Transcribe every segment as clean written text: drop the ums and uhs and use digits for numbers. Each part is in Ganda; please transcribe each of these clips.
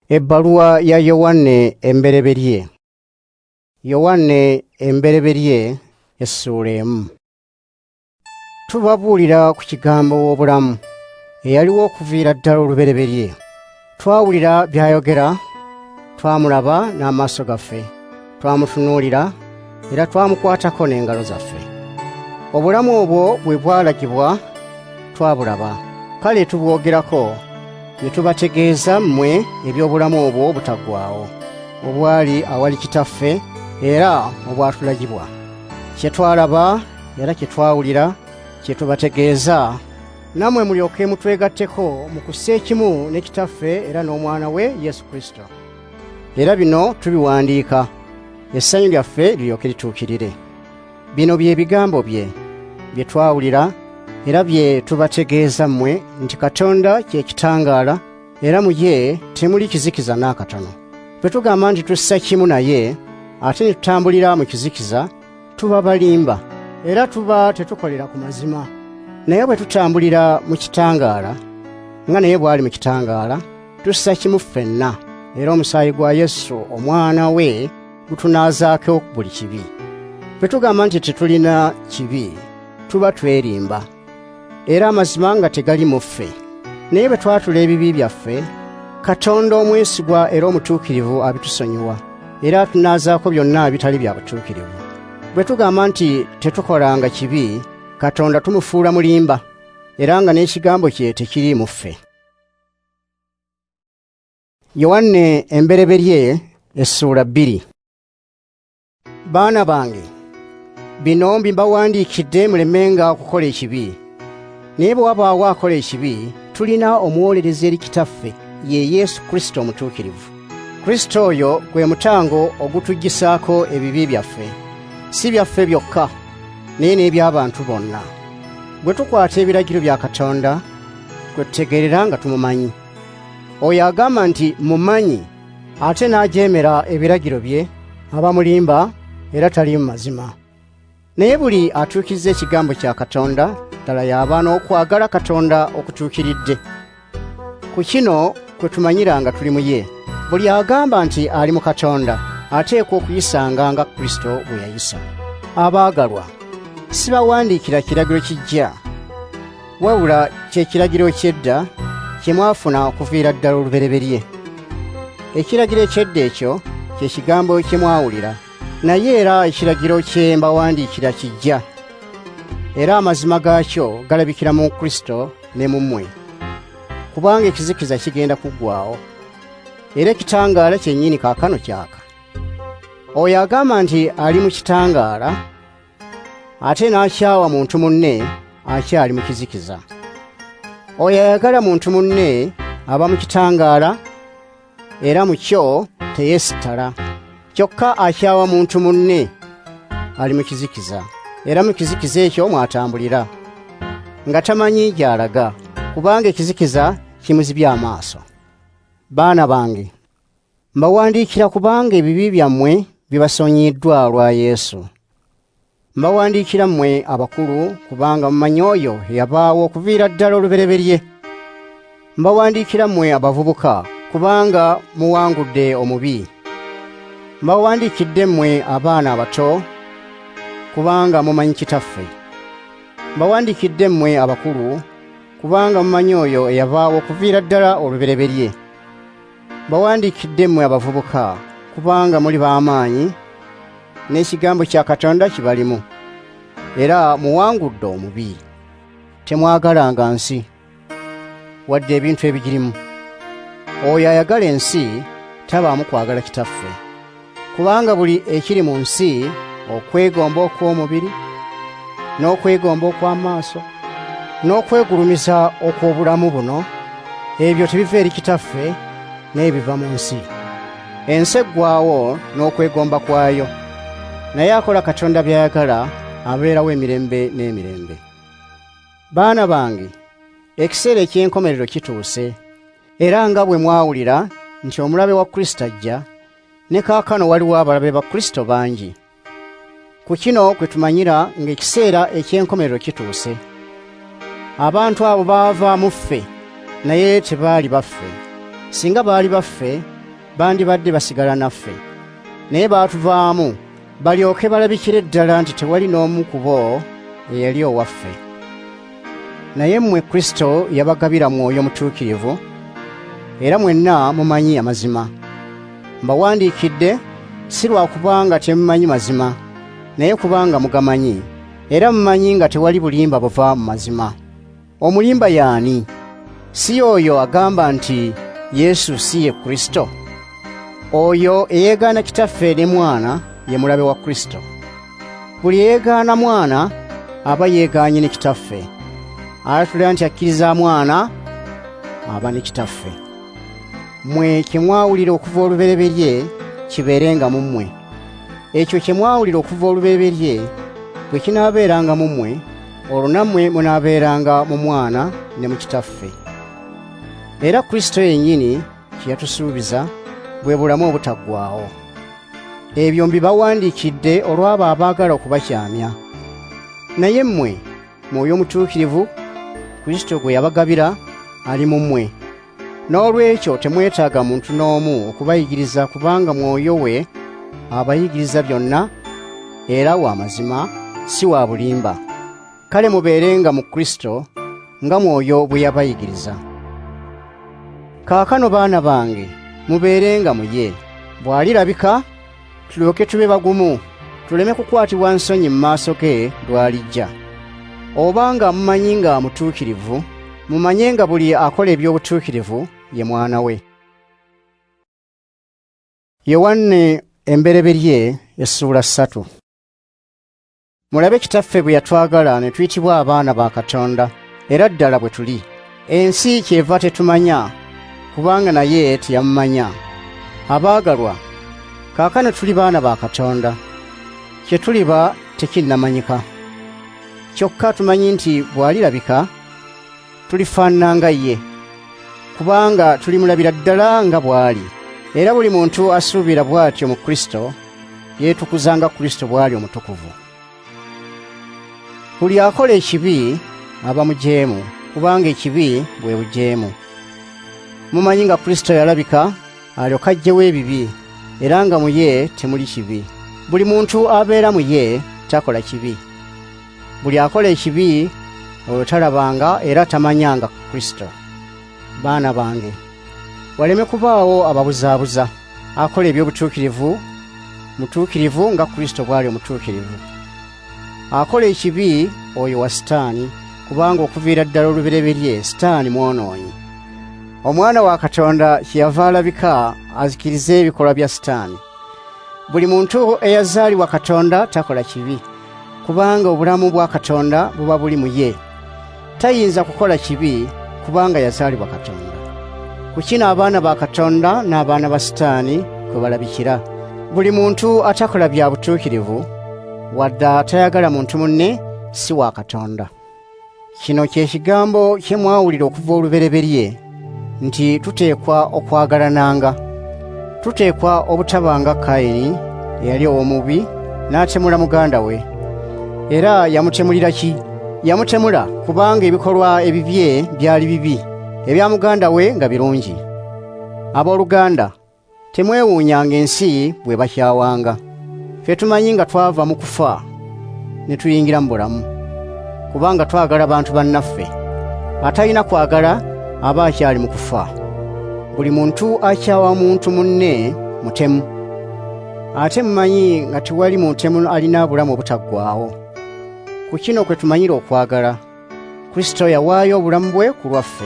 Ebbaluwa ya Yokaana embereberye. Yokaana embereberye essuula 1. Tubabuulira ku kigambo w'obulamu eyaliwo okuviira ddala olubereberye. Twawulira by'ayogera, twamulaba n'amaaso gaffe, twamutunuulira era twamukwatako n'engalo zaffe. Obulamu obwo bwe bwalagibwa twabulaba, kale tubwogerako ne tubategeeza mmwe eby'obulamu obwo obutaggwaawo, obwali awali Kitaffe era obwatulagibwa. Kye twalaba era kye twawulira kye tubategeeza, nammwe mulyoke mutwegatteko mu kussa ekimu ne Kitaffe era n'Omwana we Yesu Kristo. Era bino tubiwandiika, essanyu lyaffe liryoke lituukirire. Bino bye bigambo bye twawulira era bye tubategeeza mmwe nti Katonda kye kitangaala era mu ye temuli kizikiza n'akatono. Bwe tugamba nti tussa kimu naye ate ne tutambulira mu kizikiza, tuba balimba era tuba tetukolera ku mazima. Naye bwe tutambulira mu kitangaala nga naye bw'ali mu kitangaala, tussa kimu ffenna, era omusaayi gwa Yesu Omwana we gutunaazaako buli kibi. Bwe tugamba nti tetulina kibi, tuba twerimba era amazima nga tegali mu ffe. Naye bwe twatula ebibi byaffe, Katonda omwesigwa era omutuukirivu abitusonyiwa era atunaazaako byonna ebitali bya butuukirivu. Bwe tugamba nti tetukolanga kibi, Katonda tumufuula mulimba era nga n'ekigambo kye tekiri mu ffe. Yokaana embereberye essuula 2. Baana bange, bino mbibawandiikidde mulemenga okukola ekibi. Naye bwe wabaawo akola ekibi, tulina omuwolereza eri Kitaffe, ye Yesu Kristo omutuukirivu. Kristo oyo gwe mutango ogutuggisaako ebibi byaffe, si byaffe byokka, naye n'eby'abantu bonna. Bwe tukwata ebiragiro bya Katonda, gwe tutegeerera nga tumumanyi. Oyo agamba nti mumanyi ate n'ajeemera ebiragiro bye, aba mulimba era tali mu mazima. Naye buli atuukiriza ekigambo kya Katonda, ddala y'aba n'okwagala Katonda okutuukiridde. Ku kino kwe tumanyira nga tuli mu ye. Buli agamba nti ali mu Katonda ateekwa okuyisanga nga Kristo bwe yayisa. Abaagalwa, sibawandiikira kiragiro kijja, wabula kye kiragiro ky'edda kye mwafuna okuviira ddala olubereberye. Ekiragiro eky'edda ekyo kye kigambo kye mwawulira, naye era ekiragiro kye mbawandiikira kijja, era amazima gaakyo galabikira mu Kristo ne mu mmwe. Kubanga ekizikiza kigenda kuggwaawo, era ekitangaala kyennyini kaakano kyaka. Oyo agamba nti ali mu kitangaala ate n'akyawa muntu munne, akyali mu kizikiza. Oyo ayagala muntu munne aba mu kitangaala era mu kyo teyeesittala. Kyokka akyawa muntu munne ali mu kizikiza, era mu kizikiza ekyo mwatambulira, nga tamanyi gy'alaga, kubanga ekizikiza kimuzibya amaaso. Baana bange, mbawandiikira kubanga ebibi byammwe bibasonyiddwa lwa Yesu. Mbawandiikira mmwe abakulu kubanga mumanyi oyo eyabaawo okuviira ddala olubereberye. Mbawandiikira mmwe abavubuka kubanga muwangudde omubi. Mbawandiikidde mmwe abaana abato kubanga mumanyi Kitaffe. Mbawandiikidde mmwe abakulu kubanga mumanyi oyo eyavaawo okuviira ddala olubereberye. Mbawandiikidde mmwe abavubuka kubanga muli b'amaanyi n'ekigambo kya Katonda kibalimu, era muwangudde omubi. Temwagalanga nsi wadde ebintu ebigirimu. Oyo ayagala ensi tabaamu kwagala Kitaffe. Kubanga buli ekiri mu nsi, okwegomba okw'omubiri, n'okwegomba okw'amaaso, n'okwegulumiza okw'obulamu buno, ebyo tebiva eri Kitaffe naye biva mu nsi. Ensi eggwaawo n'okwegomba kwayo, naye akola Katonda by'ayagala abeerawo emirembe n'emirembe. Baana bange, ekiseera eky'enkomerero kituuse, era nga bwe mwawulira nti omulabe wa Kristo ajja, ne kaakano waliwo abalabe ba Kristo bangi. Ku kino kwe tumanyira ng'ekiseera eky'enkomerero kituuse. Abantu abo baava mu ffe, naye tebaali baffe. Singa baali baffe, bandibadde basigala naffe, naye baatuvaamu balyoke balabikire ddala nti tewali n'omu ku bo eyali owaffe. Naye mmwe Kristo yabagabira Mwoyo Mutuukirivu, era mwenna mumanyi amazima. Mbawandiikidde si lwa kubanga temumanyi mazima, naye kubanga mugamanyi, era mumanyi nga tewali bulimba buva mu mazima. Omulimba y'ani? Si oyo agamba nti Yesu si ye Kristo? Oyo eyeegaana Kitaffe ne Mwana ye mulabe wa Kristo. Buli eyeegaana Mwana aba yeegaanye ne Kitaffe. Alatulira nti akkiriza Mwana aba ne Kitaffe. Mmwe kye mwawulira okuva olubereberye kibeerenga mu mmwe. Ekyo kye mwawulira okuva olubereberye bwe kinaabeeranga mu mmwe, olwo nammwe munaabeeranga mu Mwana ne mu Kitaffe. Era Kristo yennyini kye yatusuubiza bwe bulamu obutaggwaawo. Ebyo mbibawandiikidde olw'abo abaagala okubakyamya. Naye mmwe, Mwoyo Mutuukirivu Kristo gwe yabagabira ali mu mmwe. N'olwekyo temwetaaga muntu n'omu okubayigiriza, kubanga Mwoyo we abayigiriza byonna, era wa mazima, si wa bulimba. Kale mubeerenga mu Kristo nga Mwoyo bwe yabayigiriza. Kaakano baana bange, mubeerenga mu ye. Bw'alirabika tulyoke tube bagumu, tuleme kukwatibwa nsonyi mu maaso ge lw'alijja. Obanga mumanyi nga mutuukirivu, mumanye nga buli akola eby'obutuukirivu ye mwana we. Yowaana embereberye essuula 3. Mulabe Kitaffe bwe yatwagala ne tuyitibwa abaana ba Katonda, era ddala bwe tuli. Ensi kyeva tetumanya, kubanga naye teyamumanya. Abaagalwa, kaakano tuli baana ba Katonda, kye tuliba tekinnamanyika. Kyokka tumanyi nti bw'alirabika tulifaanana nga ye, kubanga tulimulabira ddala nga bw'ali. Era buli muntu asuubira bw'atyo mu Kristo yeetukuza nga Kristo bw'ali omutukuvu. Buli akola ekibi aba mujeemu, kubanga ekibi bwe bujeemu. Mumanyi nga Kristo yalabika alyoke aggyewo ebibi, era nga mu ye temuli kibi. Buli muntu abeera mu ye takola kibi. Buli akola ekibi olwo talabanga era tamanyanga Kristo. Baana bange, waleme kubaawo ababuzaabuza. Akola eby'obutuukirivu mutuukirivu nga Kristo bw'ali omutuukirivu. Akola ekibi oyo wa Sitaani, kubanga okuviira ddala olubereberye Sitaani mwonoonyi. Omwana wa Katonda kyeyava alabika azikirize ebikolwa bya Sitaani. Buli muntu eyazaalibwa Katonda takola kibi, kubanga obulamu bwa Katonda buba buli mu ye. Tayinza kukola kibi kubanga yazaalibwa Katonda. Ku kino abaana ba Katonda n'abaana ba Sitaani kwe balabikira. Buli muntu atakola bya butuukirivu, wadde atayagala muntu munne, si wa Katonda. Kino kye kigambo kye mwawulira okuva olubereberye, nti tuteekwa okwagalananga. Tuteekwa obutabanga Kayini eyali ow'omubi n'atemula muganda we. Era yamutemulira ki? Yamutemula kubanga ebikolwa ebibye byali bibi, ebya muganda we nga birungi. Abooluganda, temwewuunyanga ensi bwe bakyawanga. Ffe tumanyi nga twava mu kufa ne tuyingira mu bulamu, kubanga twagala bantu bannaffe. Atalina kwagala aba akyali mu kufa. Buli muntu akyawa muntu munne mutemu. Ate mumanyi nga tewali mutemu alina bulamu obutaggwaawo. Ku kino kwe tumanyira okwagala. Kristo yawaayo obulamu bwe ku lwaffe.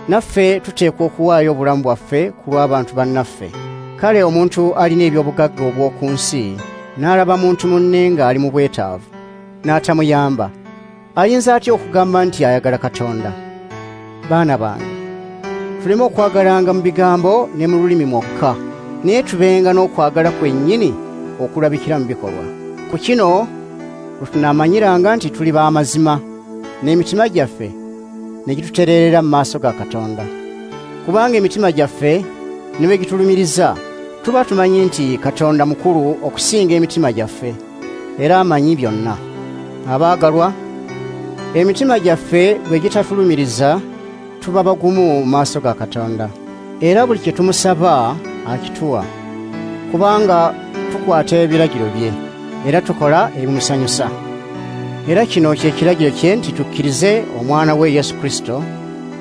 Naffe tuteekwa okuwaayo obulamu bwaffe ku lw'abantu bannaffe. Kale omuntu alina eby'obugagga obw'oku nsi n'alaba muntu munne ng'ali mu bwetaavu, n'atamuyamba, ayinza atya okugamba nti ayagala Katonda? Baana bange, tuleme okwagalanga mu bigambo ne mu lulimi mwokka, naye tubenga n'okwagala kwennyini okulabikira mu bikolwa. Ku kino lwe tunaamanyiranga nti tuli b'amazima, n'emitima gyaffe ne gitutereerera mu maaso ga Katonda. Kubanga emitima gyaffe ne bwe gitulumiriza, tuba tumanyi nti Katonda mukulu okusinga emitima gyaffe, era amanyi byonna. Abaagalwa, emitima gyaffe bwe gitatulumiriza, tuba bagumu mu maaso ga Katonda. Era buli kye tumusaba akituwa, kubanga tukwata ebiragiro bye era tukola ebimusanyusa. Era kino kye kiragiro kye nti tukkirize omwana we Yesu Kristo,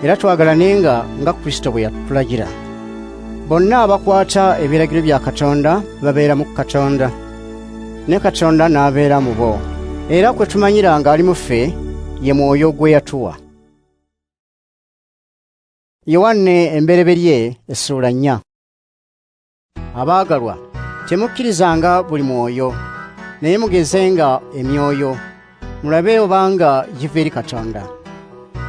era twagalanenga nga Kristo bwe yatulagira. Bonna abakwata ebiragiro bya Katonda babeera mu Katonda, ne Katonda n'abeera mu bo. Era kwe tumanyira nga ali mu ffe ye Mwoyo gwe yatuwa. Yokaana embereberye essula 4. Abaagalwa, temukkirizanga buli mwoyo, naye mugezenga emyoyo, mulabe obanga giva eri Katonda.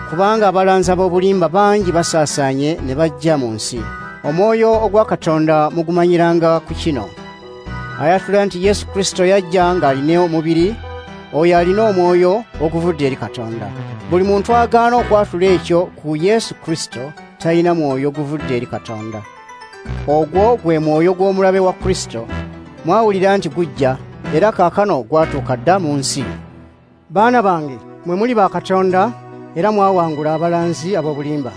Kubanga abalanzi b'obulimba bangi basaasaanye ne bajja mu nsi. Omwoyo ogwa Katonda mugumanyiranga ku kino: ayatula nti Yesu Kristo yajja ng'alina omubiri, oyo alina omwoyo oguvudde eri Katonda. Buli muntu agaana okwatula ekyo ku Yesu Kristo talina mwoyo guvudde eri Katonda. Ogwo gwe mwoyo gw'omulabe wa Kristo, mwawulira nti gujja, era kaakano gwatuuka dda mu nsi. Baana bange, mwe muli ba Katonda era mwawangula abalanzi ab'obulimba.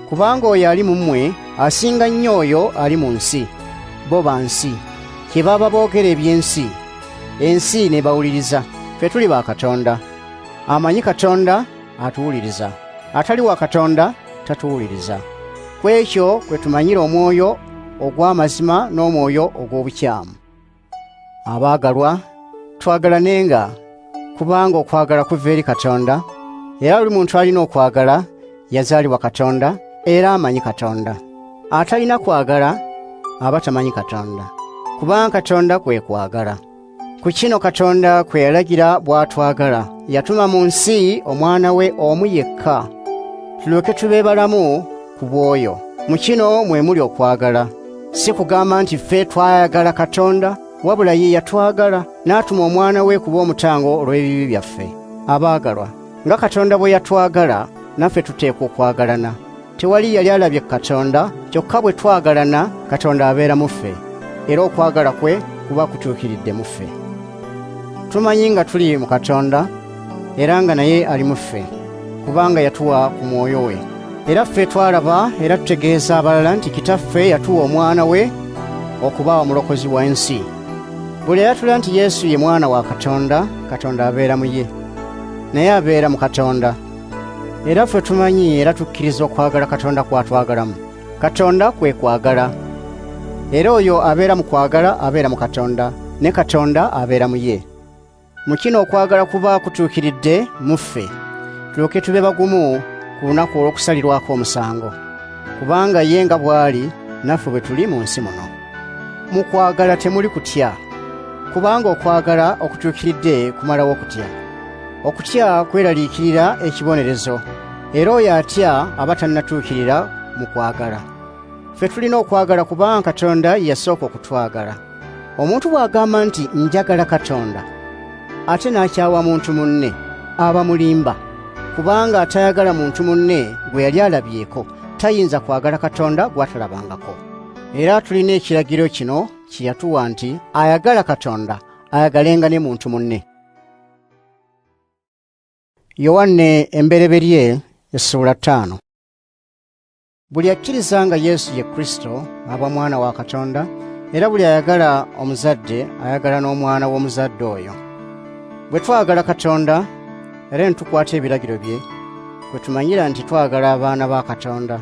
Kubanga oyo ali mu mmwe asinga nnyo oyo ali mu nsi. Bo ba nsi, kye baba boogera eby'ensi, ensi ne bawuliriza. Ffe tuli ba Katonda. Amanyi Katonda atuwuliriza, atali wa Katonda tatuwuliriza. Kwekyo kwe tumanyira omwoyo ogw'amazima n'omwoyo ogw'obukyamu. Abaagalwa, twagalanenga, kubanga okwagala kuva eri Katonda, era buli muntu alina okwagala yazaalibwa Katonda era amanyi Katonda. Atalina kwagala aba tamanyi Katonda, kubanga Katonda kwe kwagala. Ku kino Katonda kwe yalagira bw'atwagala, yatuma mu nsi omwana we omu yekka, tulyoke tube balamu ku bw'oyo. Mu kino mwe muli okwagala, si kugamba nti ffe twayagala Katonda, wabula ye yatwagala n'atuma omwana we kuba omutango olw'ebibi byaffe. Abaagalwa, nga Katonda bwe yatwagala, naffe tuteekwa okwagalana. Tewali yali alabye Katonda, kyokka bwe twagalana Katonda abeera mu ffe, era okwagala kwe kuba kutuukiridde mu ffe. Tumanyi nga tuli mu Katonda era nga naye ali mu ffe, kubanga yatuwa ku mwoyo we. Era ffe twalaba era tutegeeza abalala nti Kitaffe yatuwa omwana we okuba omulokozi w'ensi. Buli ayatula nti Yesu ye mwana wa Katonda, Katonda abeera mu ye, naye abeera mu Katonda. Era ffe tumanyi era tukkiriza okwagala Katonda kwatwagalamu. Katonda kwe kwagala, era oyo abeera mu kwagala abeera mu Katonda, ne Katonda abeera mu ye. Mu kino okwagala kuba kutuukiridde mu ffe, tulyoke tube bagumu ku lunaku olw'okusalirwako omusango, kubanga ye nga bw'ali naffe bwe tuli mu nsi muno. Mu kwagala temuli kutya, kubanga okwagala okutuukiridde kumalawo okutya. Okutya kweraliikirira ekibonerezo, era oyo atya aba tannatuukirira mu kwagala. Ffe tulina okwagala kubanga Katonda yasooka okutwagala. Omuntu bw'agamba nti njagala Katonda, ate n'akyawa muntu munne, aba mulimba, kubanga atayagala muntu munne gwe yali alabyeko, tayinza kwagala Katonda gw'atalabangako. Era tulina ekiragiro kino kye yatuwa nti ayagala Katonda ayagalenga ne muntu munne. Yokaana embereberye essula 5. Buli akkiriza nga Yesu ye Kristo aba mwana wa Katonda, era buli ayagala omuzadde ayagala n'omwana w'omuzadde oyo. Bwe twagala Katonda era ne tukwata ebiragiro bye, kwe tumanyira nti twagala abaana ba Katonda.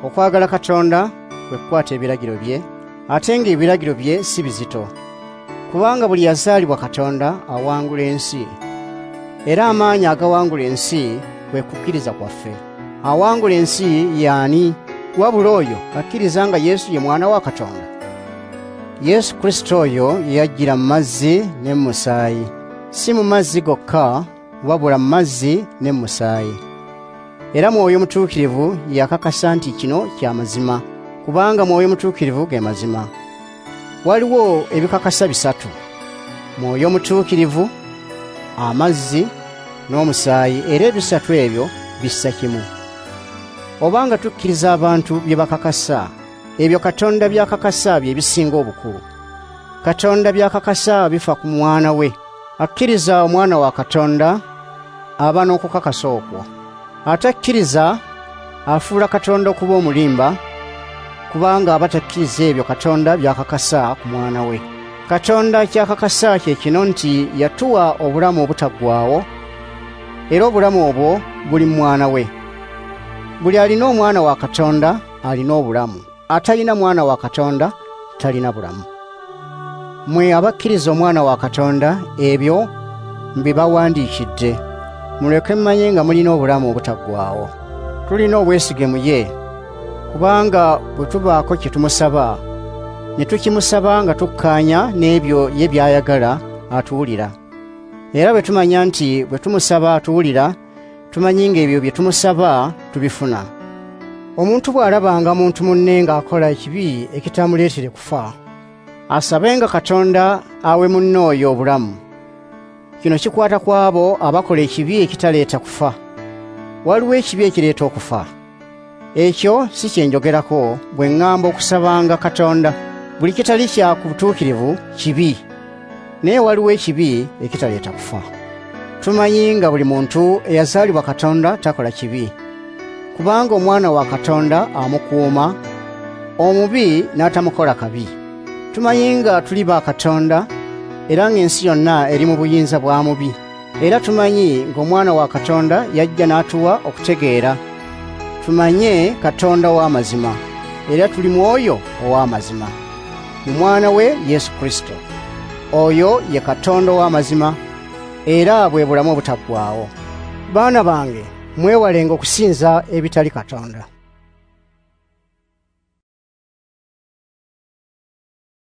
Okwagala Katonda kwe kukwata ebiragiro bye, ate ng'ebiragiro bye si bizito, kubanga buli yazaalibwa Katonda awangula ensi. Era amaanyi agawangula ensi kwe kukkiriza kwaffe. Awangula ensi y'ani? Wabula oyo akkiriza nga Yesu ye mwana wa Katonda. Yesu Kristo oyo yajjira mu mazzi ne mu musaayi, si mu mazzi gokka, wabula mu mazzi ne mu musaayi. Era Mwoyo Mutuukirivu yakakasa nti kino kya mazima, kubanga Mwoyo Mutuukirivu ge mazima. Waliwo ebikakasa bisatu: Mwoyo Mutuukirivu, amazzi n'omusaayi, era ebisatu ebyo bissa kimu. Obanga tukkiriza abantu bye bakakasa, ebyo Katonda byakakasa bye bisinga obukulu. Katonda byakakasa bifa ku mwana we. Akkiriza omwana wa Katonda aba n'okukakasa okwo. Atakkiriza afuula Katonda okuba omulimba, kubanga abatakkiriza ebyo Katonda byakakasa ku mwana we. Katonda kyakakasa kye kino nti yatuwa obulamu obutaggwaawo, era obulamu obwo buli mu mwana we. Buli alina omwana wa Katonda alina obulamu, atalina mwana wa Katonda talina bulamu. Mwe abakkiriza omwana wa Katonda ebyo mbibawandiikidde, muleke mmanye nga mulina obulamu obutaggwaawo. Tulina obwesige mu ye, kubanga bwe tubaako kye tumusaba ne tukimusaba nga tukkaanya n'ebyo ye by'ayagala atuwulira. Era bwe tumanya nti bwe tumusaba atuwulira, tumanyi ng'ebyo bye tumusaba tubifuna. Omuntu bw'alabanga muntu munne ng'akola ekibi ekitamuleetere kufa, asabenga Katonda awe munne oyo obulamu. Kino kikwata ku abo abakola ekibi ekitaleeta kufa. Waliwo ekibi ekireeta okufa. Ekyo si kye njogerako bwe ŋŋamba okusabanga Katonda. Buli kitali kya ku butuukirivu kibi, naye waliwo ekibi ekitaleeta kufa. Tumanyi nga buli muntu eyazaalibwa Katonda takola kibi, kubanga omwana wa Katonda amukuuma, omubi n'atamukola kabi. Tumanyi nga tuli ba Katonda, era ng'ensi yonna eri mu buyinza bwa mubi. Era tumanyi ng'omwana wa Katonda yajja n'atuwa okutegeera. Tumanye Katonda w'amazima, era tuli mu oyo ow'amazima, mu mwana we Yesu Kristo. Oyo ye Katonda w'amazima, era bwe bulamu obutaggwaawo. Baana bange, mwewalenga okusinza ebitali Katonda.